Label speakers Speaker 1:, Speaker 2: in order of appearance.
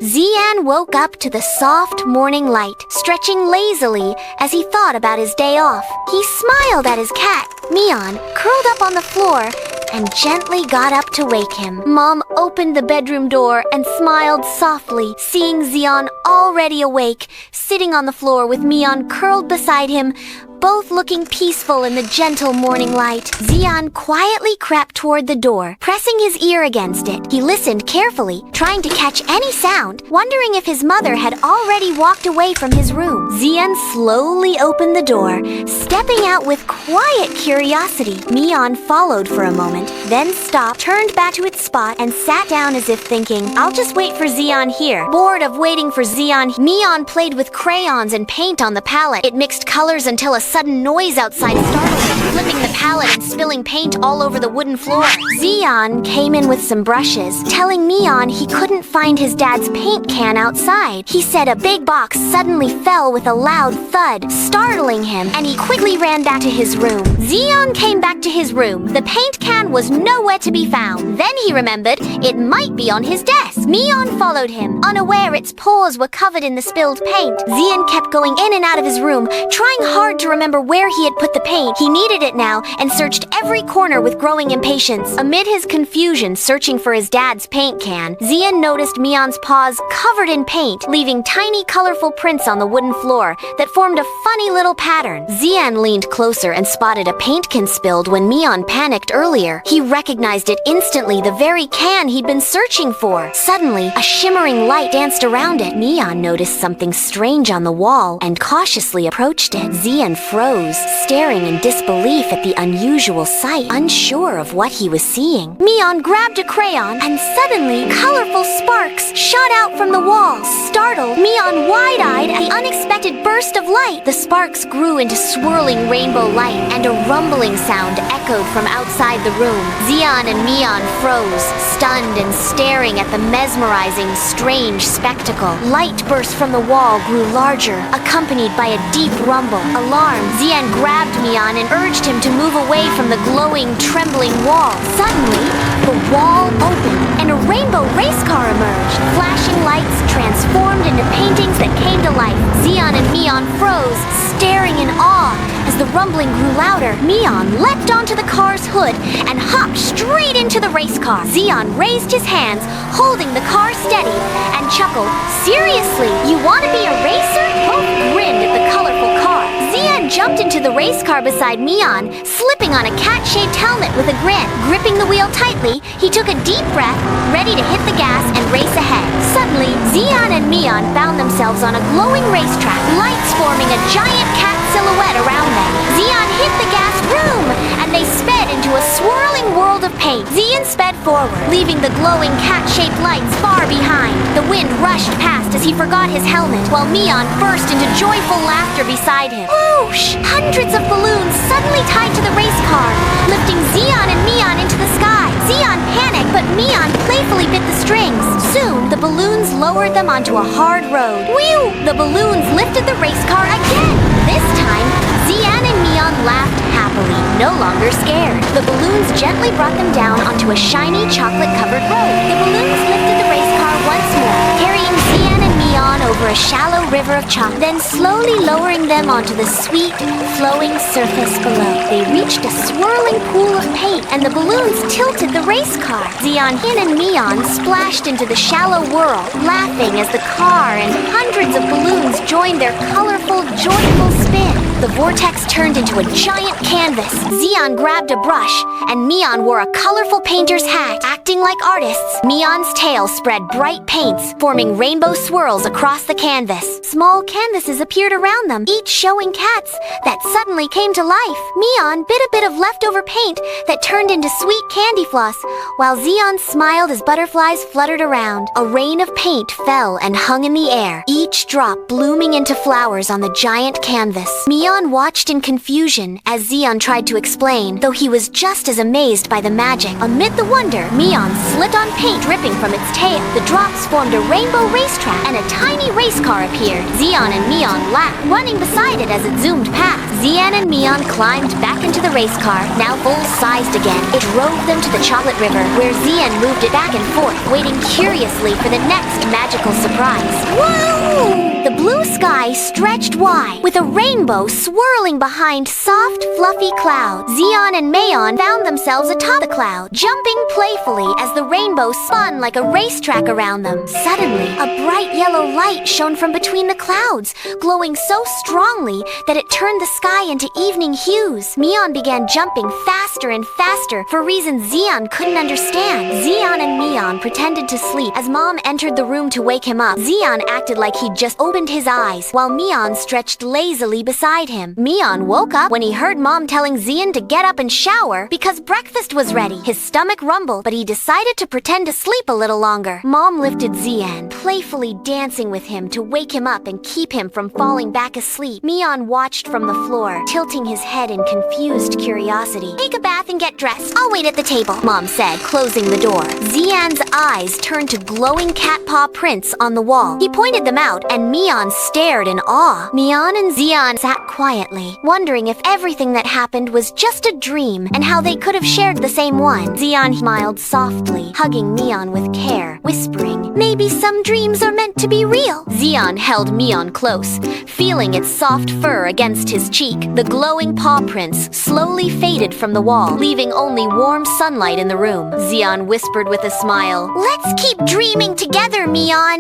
Speaker 1: Zian woke up to the soft morning light, stretching lazily as he thought about his day off. He smiled at his cat, Mian, curled up on the floor, and gently got up to wake him. Mom opened the bedroom door and smiled softly, seeing Zian already awake, sitting on the floor with Mian curled beside him, both looking peaceful in the gentle morning light. Zian quietly crept toward the door, pressing his ear against it. He listened carefully, trying to catch any sound, wondering if his mother had already walked away from his room. Zian slowly opened the door, stepping out with quiet curiosity. Mian followed for a moment, then stopped, turned back to its spot, and sat down as if thinking, "I'll just wait for Zian here." Bored of waiting for Zian, Mian played with crayons and paint on the palette. It mixed colors until a sudden noise outside startled him, flipping the palette and spilling paint all over the wooden floor. Zian came in with some brushes, telling Mian he couldn't find his dad's paint can outside. He said a big box suddenly fell with a loud thud, startling him, and he quickly ran back to his room. Zian came back to his room. The paint can was nowhere to be found. Then he remembered it might be on his desk. Mian followed him, unaware its paws were covered in the spilled paint. Zian kept going in and out of his room, trying hard to remember where he had put the paint. He needed it now and searched every corner with growing impatience. Amid his confusion searching for his dad's paint can, Zian noticed Mian's paws covered in paint, leaving tiny colorful prints on the wooden floor that formed a funny little pattern. Zian leaned closer and spotted a paint can spilled when Mian panicked earlier. He recognized it instantly, the very can he'd been searching for. Suddenly, a shimmering light danced around it. Mian noticed something strange on the wall and cautiously approached it. Zian froze, staring in disbelief at the unusual sight, unsure of what he was seeing. Mian grabbed a crayon, and suddenly, colorful sparks shot out from the wall. Startled, Mian wide-eyed at the unexpected burst of light. The sparks grew into swirling rainbow light, and a rumbling sound echoed from outside the room. Zian and Mian froze, stunned and staring at the mesmerizing, strange spectacle. Light burst from the wall grew larger, accompanied by a deep rumble. Alarmed, Zian grabbed Mian and urged him to move away from the glowing, trembling wall. Suddenly, the wall opened, and a rainbow race car emerged. Flashing lights transformed into paintings that came to life. Zian and Mian froze, staring in awe. As the rumbling grew louder, Mian leapt onto the car's hood and hopped straight into the race car. Zian raised his hands, holding the car steady, and chuckled, "Seriously, you want to be a racer?" Both grinned at the colorful car. Zian jumped into the race car beside Mian, slipping on a cat-shaped helmet with a grin. Gripping the wheel tightly, he took a deep breath, ready to hit the gas and race ahead. Suddenly, Zian and Mian found themselves on a glowing racetrack, lights forming a giant cat silhouette around them. Zian hit the gas vroom, and they sped into a swirling world of paint. Zian sped forward, leaving the glowing cat-shaped lights far behind. The wind rushed past as he forgot his helmet, while Mian burst into joyful laughter beside him. Whoosh! Hundreds of balloons suddenly tied to the race car, lifting Zian and Mian into the sky. Zian panicked, but Mian playfully bit the strings. Soon, the balloons lowered them onto a hard road. Whew! The balloons lifted the race car again. This time, Zian and Mian laughed happily, no longer scared. The balloons gently brought them down onto a shiny chocolate-covered road. The balloons lifted the race car once more, carrying Zian and Mian over a shallow river of chocolate, then slowly lowering them onto the sweet, flowing surface below. They reached a swirling pool of paint, and the balloons tilted the race car. Zian and Mian splashed into the shallow whirl, laughing as the car and hundreds of balloons joined their colorful, joyful spin. The vortex turned into a giant canvas. Zian grabbed a brush, and Mian wore a colorful painter's hat. Acting like artists, Mian's tail spread bright paints, forming rainbow swirls across the canvas. Small canvases appeared around them, each showing cats that suddenly came to life. Mian bit a bit of leftover paint that turned into sweet candy floss, while Zian smiled as butterflies fluttered around. A rain of paint fell and hung in the air, each drop blooming into flowers on the giant canvas. Mian Meon watched in confusion as Zeon tried to explain, though he was just as amazed by the magic. Amid the wonder, Meon slipped on paint dripping from its tail. The drops formed a rainbow racetrack, and a tiny race car appeared. Zeon and Meon laughed, running beside it as it zoomed past. Zeon and Meon climbed back into the race car, now full-sized again. It drove them to the chocolate river, where Zeon moved it back and forth, waiting curiously for the next magical surprise. Whoa! The blue sky stretched wide, with a rainbow swirling behind soft, fluffy clouds. Zeon and Meon found themselves atop the cloud, jumping playfully as the rainbow spun like a racetrack around them. Suddenly, a bright yellow light shone from between the clouds, glowing so strongly that it turned the sky into evening hues. Meon began jumping faster and faster for reasons Zeon couldn't understand. Zeon and Meon pretended to sleep as Mom entered the room to wake him up. Zeon acted like he'd just opened his eyes, while Meon stretched lazily beside him. Meon woke up when he heard Mom telling Zeon to get up and shower because breakfast was ready. His stomach rumbled, but he decided to pretend to sleep a little longer. Mom lifted Zeon, playfully dancing with him to wake him up and keep him from falling back asleep. Meon watched from the floor, tilting his head in confused curiosity. "Take a bath and get dressed. I'll wait at the table," Mom said, closing the door. Zeon's eyes turned to glowing cat paw prints on the wall. He pointed them out, and Meon stared in awe. Meon and Zeon sat quietly, wondering if everything that happened was just a dream and how they could have shared the same one. Zeon smiled softly, hugging Meon with care, whispering, "Maybe some dreams are meant to be real." Zeon held Meon close, feeling its soft fur against his cheek. The glowing paw prints slowly faded from the wall, leaving only warm sunlight in the room. Zeon whispered with a smile, "Let's keep dreaming together, Meon."